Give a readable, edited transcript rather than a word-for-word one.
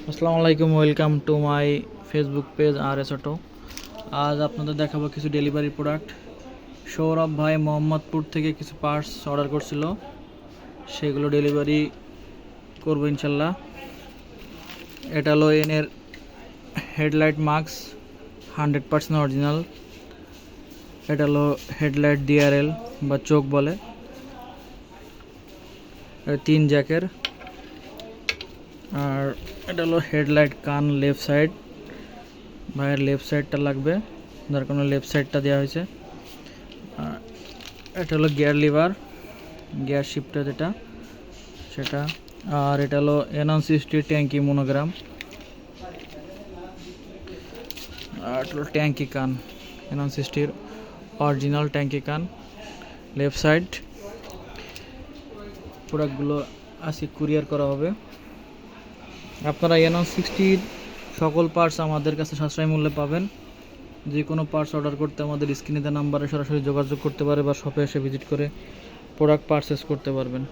আসসালামু আলাইকুম, welcome to my Facebook page R S auto. আজ আপনাদের দেখাবো কিছু ডেলিভারি প্রোডাক্ট। সৌরভ ভাই মোহাম্মদপুর থেকে কিছু পার্টস অর্ডার করছিল, সেগুলো ডেলিভারি করবো ইনশাল্লাহ। এটা হলো এনের হেডলাইট মাস্ক, 100% অরিজিনাল। এটা হলো হেডলাইট ডিআরএল বা চোখ বলে, 3 জ্যাকের। আর এটা হলো হেডলাইট কান লেফট সাইড, ভাইয়ের লেফট সাইডটা লাগবে, যার কোনো লেফট সাইডটা দেওয়া হয়েছে। আর এটা হলো গিয়ার লিভার, গিয়ার শিফটার যেটা সেটা। আর এটা হলো N160 ট্যাঙ্কি মনোগ্রাম। আর এটা হলো ট্যাঙ্কি কান, N160 অরিজিনাল ট্যাঙ্কি কান লেফট সাইড। প্রোডাক্টগুলো আজকে কুরিয়ার করা হবে। আপনারা N160 সকল পার্টস আমাদের কাছে সাশ্রয়ী মূল্যে পাবেন। যে কোনো পার্টস অর্ডার করতে আমাদের স্ক্রিনে দেওয়া নাম্বারে সরাসরি যোগাযোগ করতে পারে বা শপে এসে ভিজিট করে প্রোডাক্ট পারচেস করতে পারবেন।